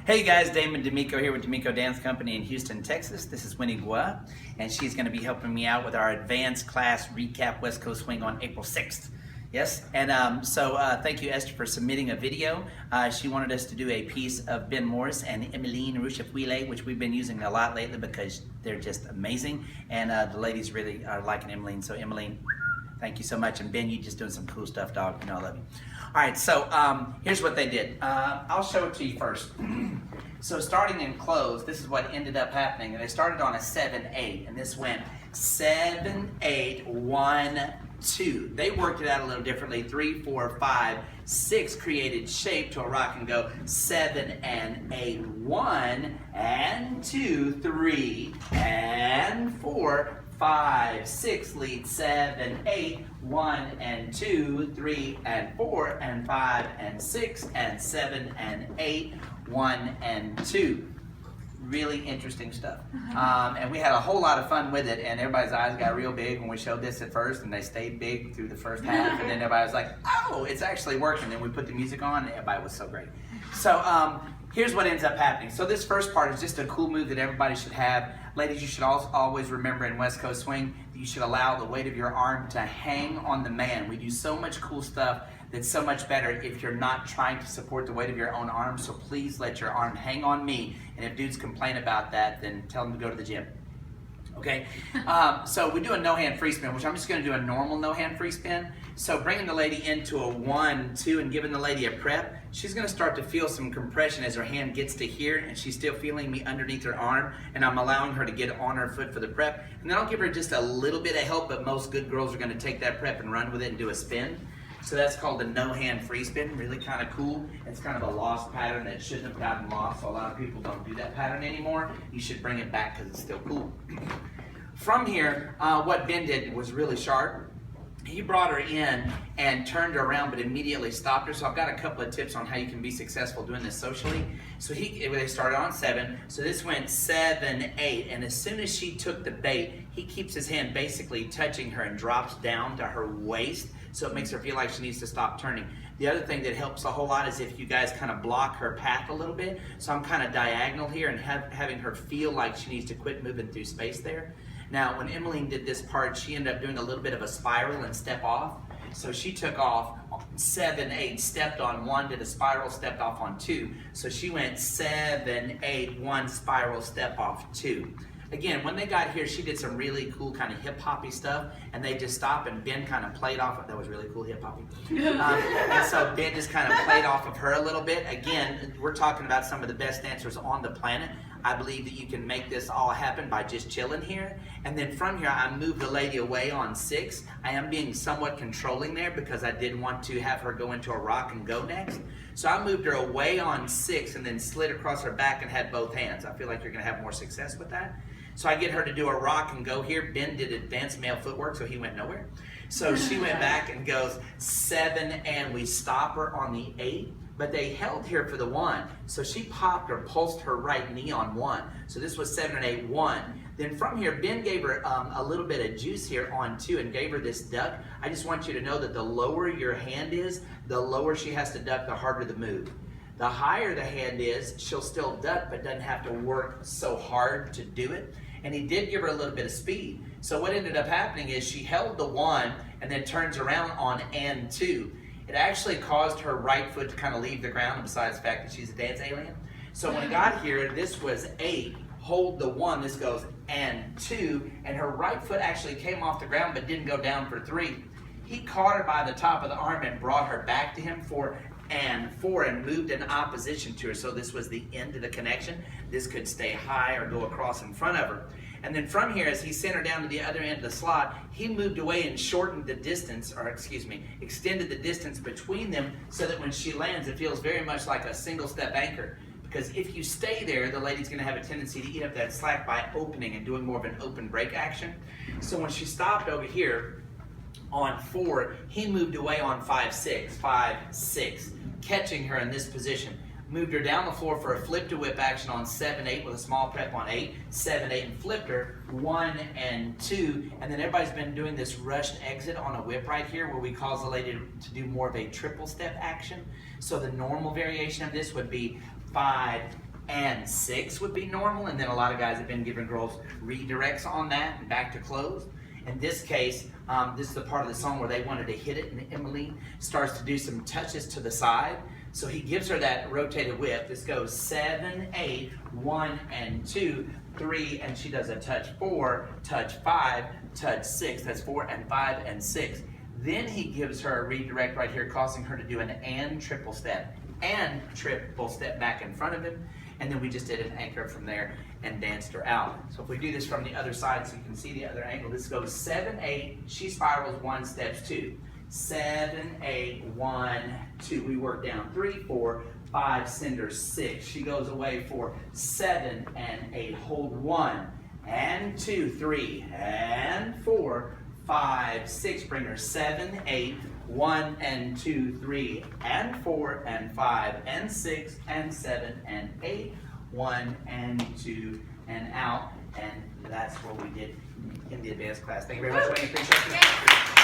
Hey guys, Damon D'Amico here with D'Amico Dance Company in Houston, Texas. This is Winnie Bois, and she's going to be helping me out with our advanced class recap West Coast Swing on April 6th. Yes, and thank you, Esther, for submitting a video. She wanted us to do a piece of Ben Morris and Emmeline Rouchefuile, which we've been using a lot lately because they're just amazing, and the ladies really are liking Emmeline. So Emmeline, thank you so much, and Ben, you just doing some cool stuff, dog. You know I love you. All right, so here's what they did. I'll show it to you first. So starting in close, this is what ended up happening. And they started on a 7-8, and this went 7-8, 1, 2. They worked it out a little differently. 3, 4, 5, 6 created shape to a rock and go 7 and 8, 1 and 2, 3 and 4, 5, 6 lead 7, 8, 1 and 2, 3 and 4 and 5 and 6 and 7 and 8, 1 and 2. Really interesting stuff. And we had a whole lot of fun with it, and everybody's eyes got real big when we showed this at first, and they stayed big through the first half, and then everybody was like, oh, it's actually working. Then we put the music on, and everybody was so great. So here's what ends up happening. So this first part is just a cool move that everybody should have. Ladies, you should always remember in West Coast Swing that you should allow the weight of your arm to hang on the man. We do so much cool stuff that's so much better if you're not trying to support the weight of your own arm. So please let your arm hang on me. And if dudes complain about that, then tell them to go to the gym. Okay? So we do a no-hand free spin, which I'm just going to do a normal no-hand free spin. So bringing the lady into a 1, 2, and giving the lady a prep, she's going to start to feel some compression as her hand gets to here, and she's still feeling me underneath her arm, and I'm allowing her to get on her foot for the prep. And then I'll give her just a little bit of help, but most good girls are going to take that prep and run with it and do a spin. So that's called the no-hand free spin, really kind of cool. It's kind of a lost pattern that shouldn't have gotten lost, so a lot of people don't do that pattern anymore. You should bring it back because it's still cool. From here, what Ben did was really sharp. He brought her in and turned her around, but immediately stopped her. So I've got a couple of tips on how you can be successful doing this socially. So they started on 7. So this went 7, 8, and as soon as she took the bait, he keeps his hand basically touching her and drops down to her waist. So it makes her feel like she needs to stop turning. The other thing that helps a whole lot is if you guys kind of block her path a little bit. So I'm kind of diagonal here and having her feel like she needs to quit moving through space there. Now, when Emmeline did this part, she ended up doing a little bit of a spiral and step off. So she took off 7, 8, stepped on 1, did a spiral, stepped off on 2. So she went 7, 8, 1, spiral, step off 2. Again, when they got here, she did some really cool kind of hip-hoppy stuff, and they just stopped, and Ben kind of played off. That was really cool hip-hoppy. And so Ben just kind of played off of her a little bit. Again, we're talking about some of the best dancers on the planet. I believe that you can make this all happen by just chilling here. And then from here, I moved the lady away on 6. I am being somewhat controlling there because I did want to have her go into a rock and go next. So I moved her away on 6 and then slid across her back and had both hands. I feel like you're going to have more success with that. So I get her to do a rock and go here. Ben did advanced male footwork, so he went nowhere. So she went back and goes 7, and we stop her on the 8. But they held here for the 1. So she popped or pulsed her right knee on 1. So this was 7 and 8, 1. Then from here, Ben gave her a little bit of juice here on 2 and gave her this duck. I just want you to know that the lower your hand is, the lower she has to duck, the harder the move. The higher the hand is, she'll still duck, but doesn't have to work so hard to do it. And he did give her a little bit of speed. So what ended up happening is she held the 1 and then turns around on and 2. It actually caused her right foot to kind of leave the ground, besides the fact that she's a dance alien. So when it got here, this was 8, hold the 1, this goes and 2, and her right foot actually came off the ground but didn't go down for 3. He caught her by the top of the arm and brought her back to him for and 4 and moved in opposition to her. So this was the end of the connection. This could stay high or go across in front of her. And then from here, as he sent her down to the other end of the slot, he moved away and shortened the distance, or extended the distance between them so that when she lands, it feels very much like a single step anchor. Because if you stay there, the lady's going to have a tendency to eat up that slack by opening and doing more of an open break action. So when she stopped over here on 4, he moved away on 5, 6, 5, 6, catching her in this position. Moved her down the floor for a flip to whip action on 7, 8 with a small prep on 8, 7, 8, and flipped her 1 and 2. And then everybody's been doing this rushed exit on a whip right here where we cause the lady to do more of a triple step action. So the normal variation of this would be 5, and 6 would be normal, and then a lot of guys have been giving girls redirects on that and back to close. In this case, this is the part of the song where they wanted to hit it, and Emily starts to do some touches to the side. So he gives her that rotated whip. This goes 7, 8, 1 and 2, 3, and she does a touch 4, touch 5, touch 6. That's 4 and 5 and 6. Then he gives her a redirect right here, causing her to do an and triple step back in front of him. And then we just did an anchor from there and danced her out. So if we do this from the other side so you can see the other angle, this goes 7, 8, she spirals 1, steps 2. 7, 8, 1, 2. We work down 3, 4, 5, sender 6. She goes away for 7 and 8, hold 1 and 2, 3 and 4, 5, 6. Bring her 7, 8, 1 and 2, 3 and 4 and 5 and 6 and 7 and 8, 1 and 2 and out. And that's what we did in the advanced class. Thank you very much, Wayne. Appreciate it.